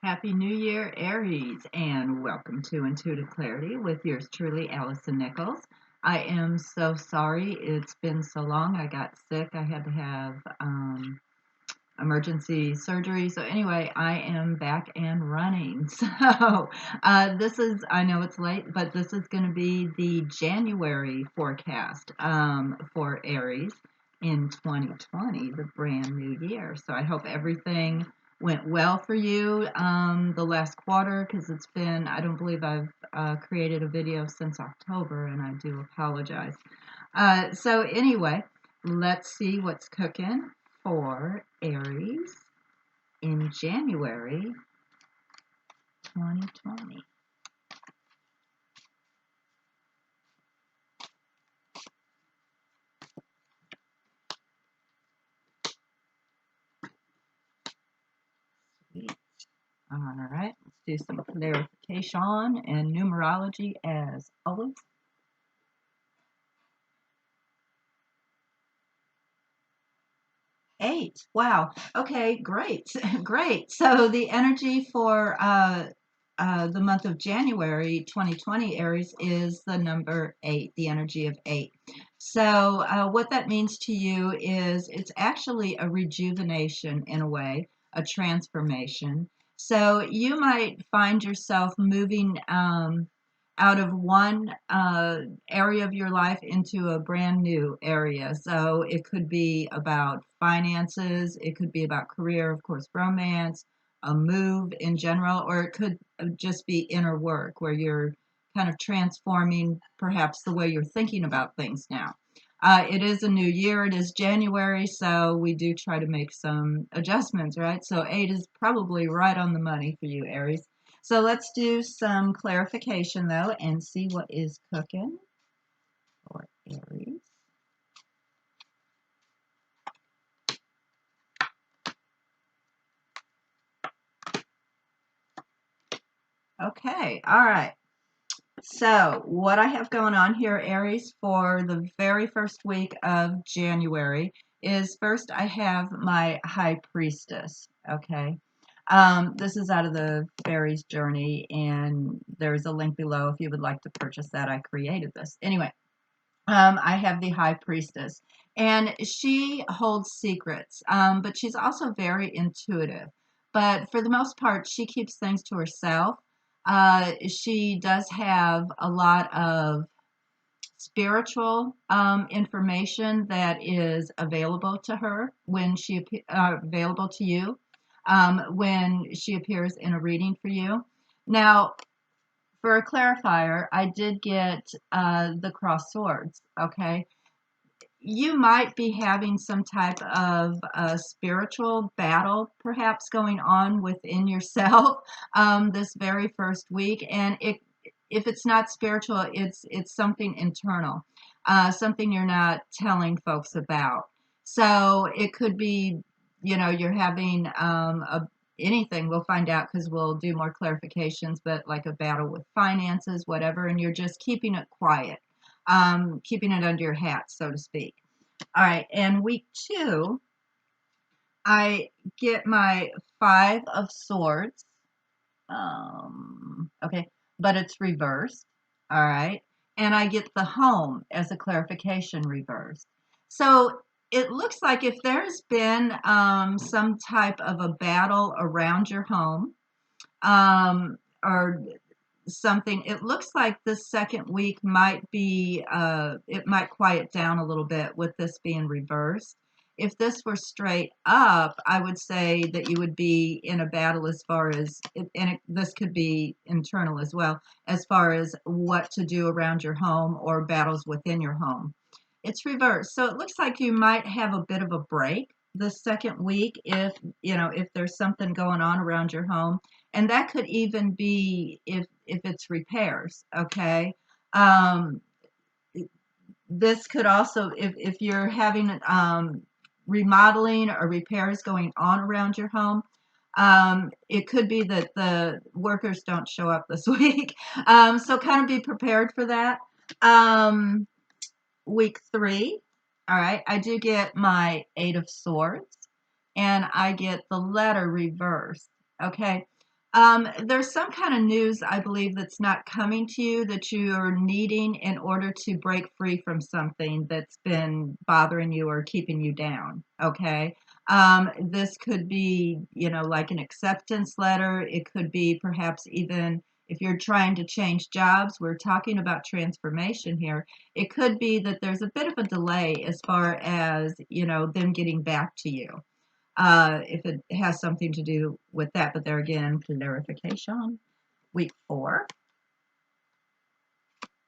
Happy New Year, Aries, and welcome to Intuitive Clarity with yours truly, Allison Nichols. I am so sorry it's been so long. I got sick. I had to have emergency surgery. So, anyway, I am back and running. This is, I know it's late, but this is going to be the January forecast for Aries in 2020, the brand new year. So, I hope everything went well for you the last quarter because it's been, I don't believe I've created a video since October, and I do apologize. Anyway, let's see what's cooking for Aries in January 2020. Sweet. All right, let's do some clarification and numerology as always. Eight. Wow. Okay, great. Great. So the energy for the month of January 2020, Aries, is the number eight, the energy of eight. So what that means to you is it's actually a rejuvenation in a way, a transformation. So you might find yourself moving out of one area of your life into a brand new area. So it could be about finances, it could be about career, of course, romance, a move in general, or it could just be inner work where you're kind of transforming perhaps the way you're thinking about things now. It is a new year, it is January, so we do try to make some adjustments, right? So eight is probably right on the money for you, Aries. So let's do some clarification though and see what is cooking for Aries. Okay, all right. So what I have going on here, Aries, for the very first week of January is first I have my High Priestess, okay? This is out of the Fairies Journey, and there's a link below if you would like to purchase that. I created this. Anyway, I have the High Priestess, and she holds secrets, but she's also very intuitive. But for the most part, she keeps things to herself. She does have a lot of spiritual information that is available to her when available to you when she appears in a reading for you. Now, for a clarifier, I did get the cross swords. Okay, you might be having some type of spiritual battle, perhaps going on within yourself this very first week, and if it's not spiritual, it's something internal, something you're not telling folks about. So it could be, you're having anything. We'll find out because we'll do more clarifications, but like a battle with finances, whatever, and you're just keeping it quiet, keeping it under your hat, so to speak. All right, and week two, I get my Five of Swords. Okay, but it's reversed. All right, and I get the Home as a clarification reversed. So it looks like if there's been some type of a battle around your home, or something, it looks like this second week might be it might quiet down a little bit with this being reversed. If this were straight up, I would say that you would be in a battle as far as this could be internal as well, as far as what to do around your home or battles within your home. It's reversed, so it looks like you might have a bit of a break the second week if there's something going on around your home, and that could even be if it's repairs. Okay, um, this could also, if you're having remodeling or repairs going on around your home, it could be that the workers don't show up this week. So kind of be prepared for that. um, Week three, all right, I do get my Eight of Swords, and I get the letter reversed. Okay, There's some kind of news, I believe, that's not coming to you that you're needing in order to break free from something that's been bothering you or keeping you down. Okay. This could be, like an acceptance letter. It could be perhaps even if you're trying to change jobs, we're talking about transformation here. It could be that there's a bit of a delay as far as, them getting back to you, if it has something to do with that. But there again, clarification. Week 4,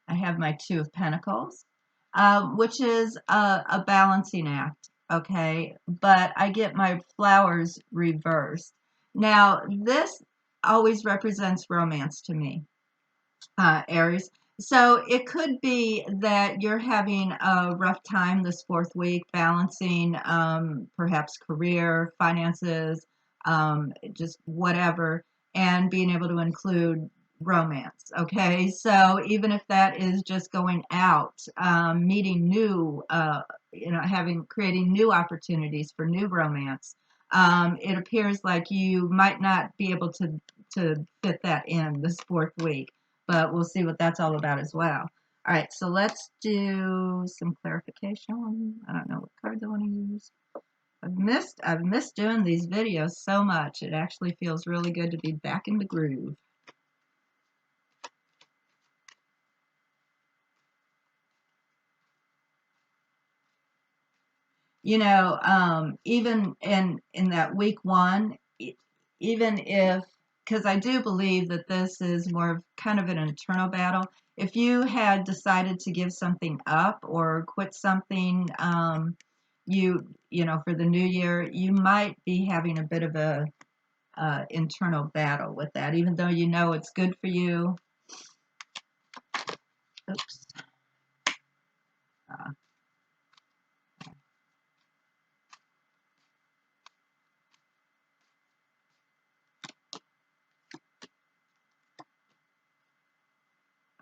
I have my Two of Pentacles, which is a balancing act, okay? But I get my flowers reversed. Now, this always represents romance to me, Aries. So it could be that you're having a rough time this fourth week balancing perhaps career, finances, just whatever, and being able to include romance. Okay, so even if that is just going out, meeting new, having creating new opportunities for new romance, it appears like you might not be able to fit that in this fourth week, but we'll see what that's all about as well. All right, so let's do some clarification. I don't know what cards I want to use. I've missed doing these videos so much. It actually feels really good to be back in the groove. Even in that week 1, even if, because I do believe that this is more of kind of an internal battle. If you had decided to give something up or quit something, for the new year, you might be having a bit of a internal battle with that, even though you know it's good for you. Oops. Uh,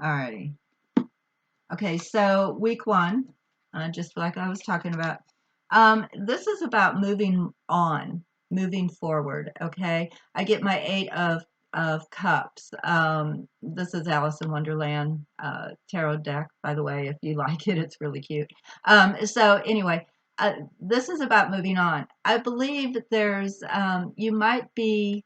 Alrighty. Okay, so week 1, just like I was talking about, this is about moving on, moving forward. Okay, I get my 8 of Cups. This is Alice in Wonderland tarot deck, by the way. If you like it, it's really cute. So anyway, this is about moving on. I believe that you might be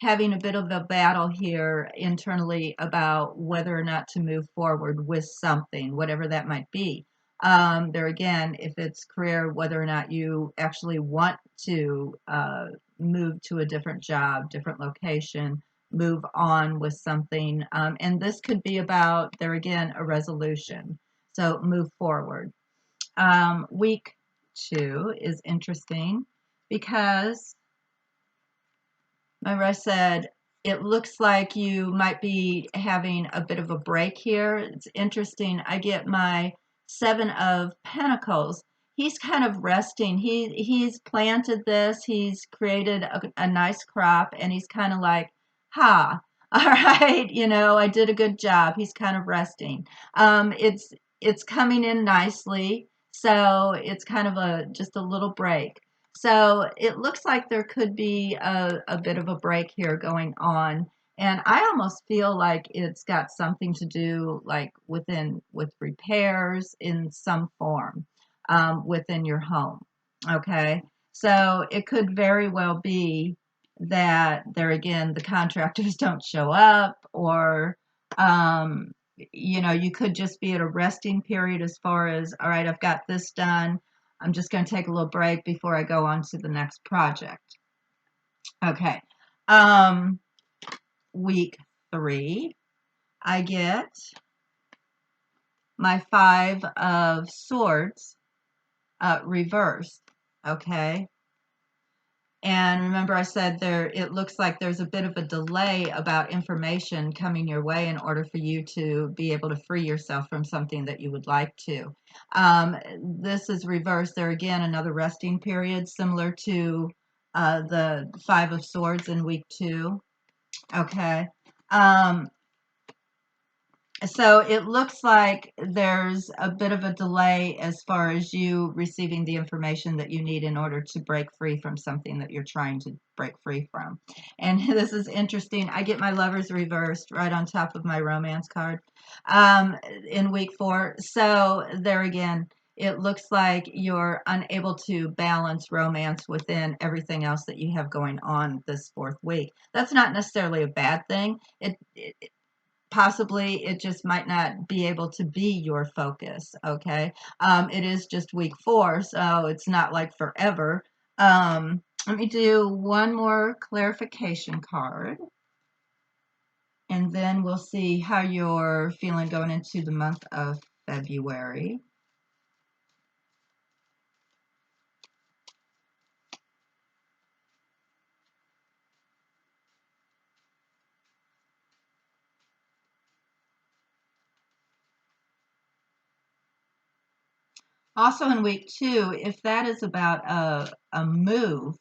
having a bit of a battle here internally about whether or not to move forward with something, whatever that might be. There again, if it's career, whether or not you actually want to move to a different job, different location, move on with something. And this could be about, there again, a resolution. So move forward. Week 2 is interesting because, remember I said it looks like you might be having a bit of a break here. It's interesting. I get my 7 of Pentacles. He's kind of resting. He's planted this. He's created a nice crop, and he's kind of like, ha, all right, I did a good job. He's kind of resting. It's coming in nicely, so it's kind of just a little break. So it looks like there could be a bit of a break here going on. And I almost feel like it's got something to do like with repairs in some form within your home. Okay. So it could very well be that there again, the contractors don't show up, or, you could just be at a resting period as far as, all right, I've got this done. I'm just going to take a little break before I go on to the next project. Okay. Um, week 3, I get my 5 of Swords reversed. Okay. And remember I said it looks like there's a bit of a delay about information coming your way in order for you to be able to free yourself from something that you would like to. This is reversed. There again, another resting period similar to the 5 of Swords in week 2. Okay. Um, So it looks like there's a bit of a delay as far as you receiving the information that you need in order to break free from something that you're trying to break free from. And this is interesting. I get my lovers reversed right on top of my romance card um, in week 4. So there again, it looks like you're unable to balance romance within everything else that you have going on this 4th week. That's not necessarily a bad thing. It possibly it just might not be able to be your focus. Okay, it is just week 4, so it's not like forever. Let me do one more clarification card, and then we'll see how you're feeling going into the month of February. Also in week 2, if that is about a move,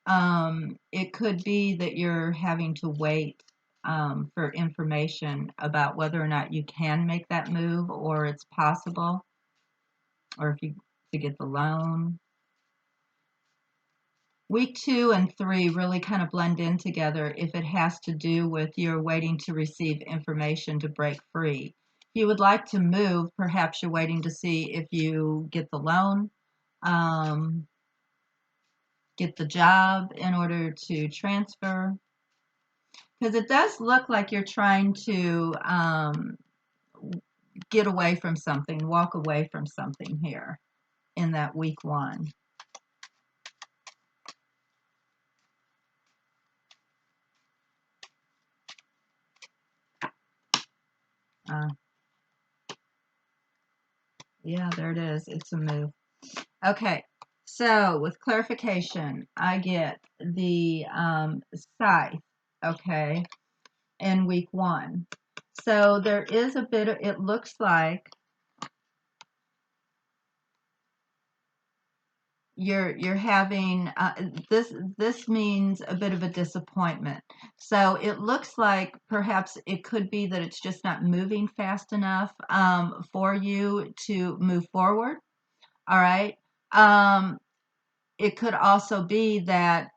it could be that you're having to wait for information about whether or not you can make that move, or it's possible, or if you to get the loan. Week 2 and 3 really kind of blend in together if it has to do with you're waiting to receive information to break free. If you would like to move, perhaps you're waiting to see if you get the loan, um, get the job in order to transfer. Because it does look like you're trying to get away from something, walk away from something here in that week 1. Uh, yeah, there it is. It's a move. Okay, so with clarification, I get the scythe, okay, in week 1. So there is a bit of, it looks like you're having this means a bit of a disappointment. So it looks like perhaps it could be that it's just not moving fast enough for you to move forward. All right. um, it could also be that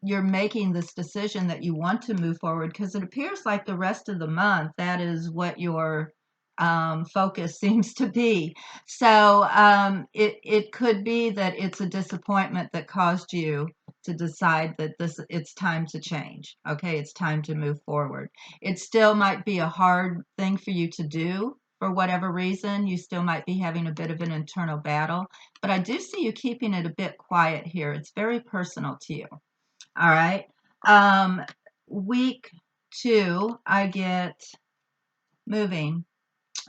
you're making this decision that you want to move forward, because it appears like the rest of the month that is what your focus seems to be. So it could be that it's a disappointment that caused you to decide that this it's time to change. Okay, it's time to move forward. It still might be a hard thing for you to do for whatever reason. You still might be having a bit of an internal battle, but I do see you keeping it a bit quiet here. It's very personal to you. All right. Um, week 2, I get moving.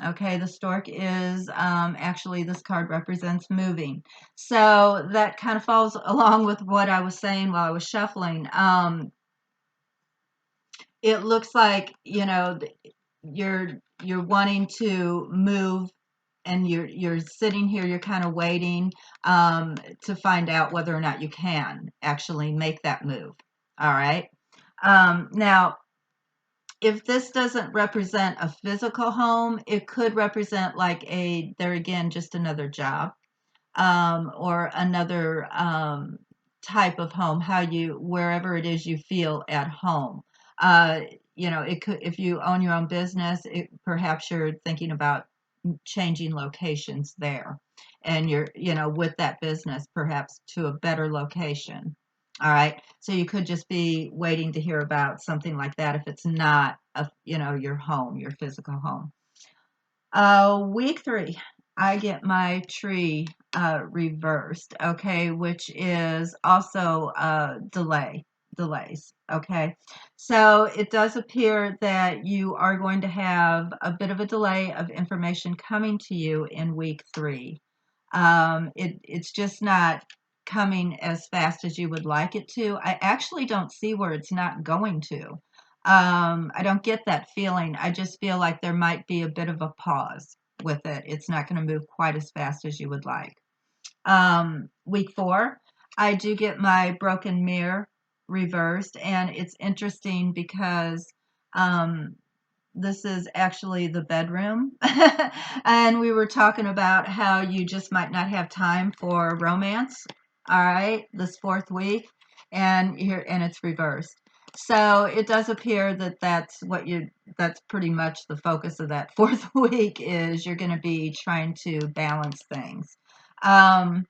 Okay, the stork is actually, this card represents moving. So that kind of falls along with what I was saying while I was shuffling. It looks like, you're wanting to move, and you're sitting here, you're kind of waiting to find out whether or not you can actually make that move. All right. Now, if this doesn't represent a physical home, it could represent like there again, just another job, or another type of home, wherever it is you feel at home. Uh, it could, if you own your own business, perhaps you're thinking about changing locations there, and you're, with that business, perhaps to a better location. All right. So you could just be waiting to hear about something like that if it's not your home, your physical home. Week 3, I get my tree reversed, okay, which is also delays, okay. So it does appear that you are going to have a bit of a delay of information coming to you in week 3. It's just not coming as fast as you would like it to. I actually don't see where it's not going to. I don't get that feeling. I just feel like there might be a bit of a pause with it. It's not going to move quite as fast as you would like. Week 4, I do get my broken mirror reversed, and it's interesting because um, this is actually the bedroom. And we were talking about how you just might not have time for romance. All right, this fourth week, and here, and it's reversed. So it does appear that that's pretty much the focus of that fourth week is you're going to be trying to balance things. Um,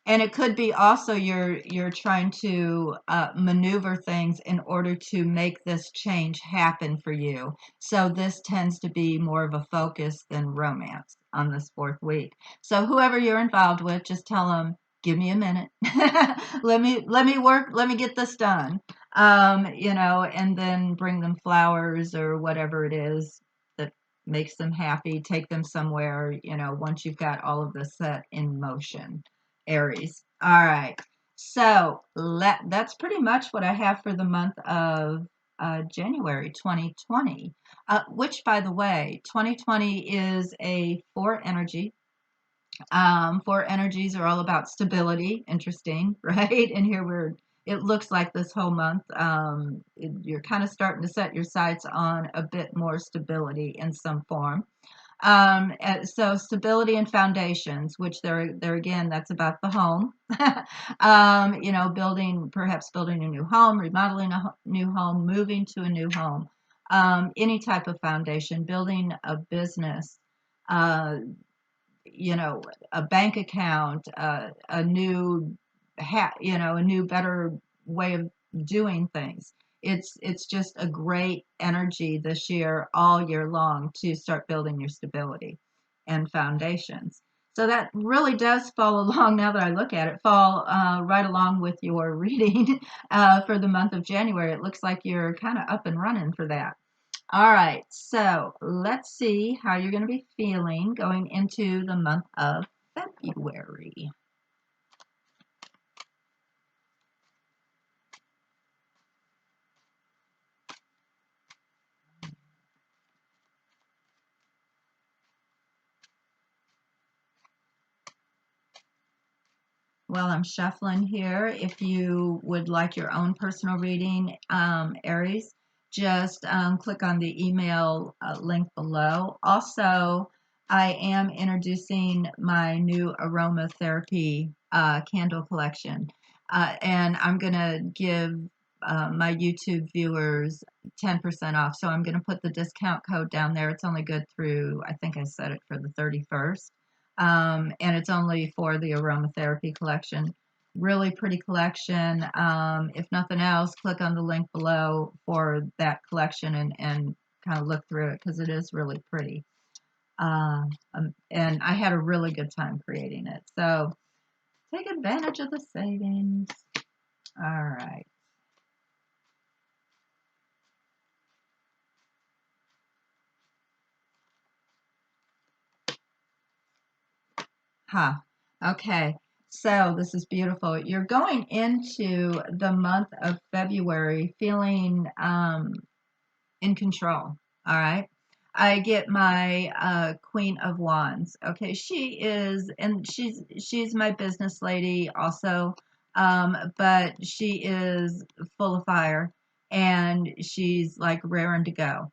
and it could be also you're trying to maneuver things in order to make this change happen for you. So this tends to be more of a focus than romance on this fourth week. So whoever you're involved with, just tell them, give me a minute. Let me work. Let me get this done. And then bring them flowers or whatever it is that makes them happy. Take them somewhere. Once you've got all of this set in motion. Aries. All right. So that's pretty much what I have for the month of January 2020, which, by the way, 2020 is a four energy. Four energies are all about stability. Interesting, right? And here it looks like this whole month, you're kind of starting to set your sights on a bit more stability in some form. So stability and foundations, which there again, that's about the home. Perhaps building a new home, remodeling a new home, moving to a new home, any type of foundation, building a business, uh, you know, a bank account, a new a new better way of doing things. It's just a great energy this year, all year long, to start building your stability and foundations. So that really does fall along, now that I look at it, fall right along with your reading for the month of January. It looks like you're kind of up and running for that. All right, so let's see how you're going to be feeling going into the month of February. Well, I'm shuffling here. If you would like your own personal reading, Aries, just click on the email link below. Also, I am introducing my new aromatherapy candle collection, and I'm going to give my YouTube viewers 10% off. So I'm going to put the discount code down there. It's only good through, I think I set it for the 31st. And it's only for the aromatherapy collection. Really pretty collection. If nothing else, click on the link below for that collection and kind of look through it because it is really pretty. And I had a really good time creating it. So take advantage of the savings. All right. Huh. Okay. So this is beautiful. You're going into the month of February feeling in control. All right. I get my Queen of Wands. Okay, she's my business lady also, but she is full of fire, and she's like raring to go.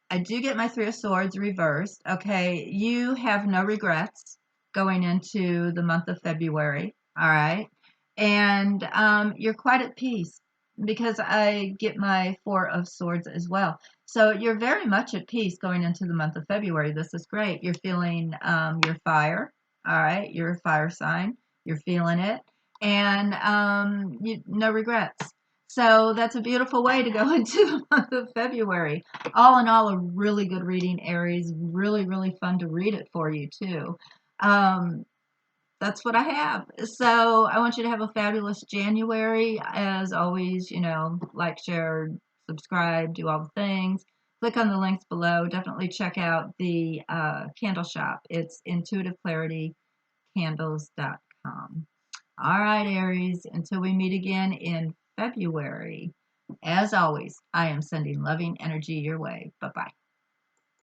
I do get my Three of Swords reversed. Okay, you have no regrets going into the month of February. All right, and you're quite at peace because I get my Four of Swords as well. So you're very much at peace going into the month of February. This is great. You're feeling your fire. All right, you're a fire sign. You're feeling it, and no regrets. So that's a beautiful way to go into the month of February. All in all, a really good reading, Aries. Really, really fun to read it for you, too. Um, that's what I have. So I want you to have a fabulous January. As always, like, share, subscribe, do all the things. Click on the links below. Definitely check out the candle shop. It's intuitiveclaritycandles.com. All right, Aries, until we meet again in February, as always, I am sending loving energy your way. Bye bye.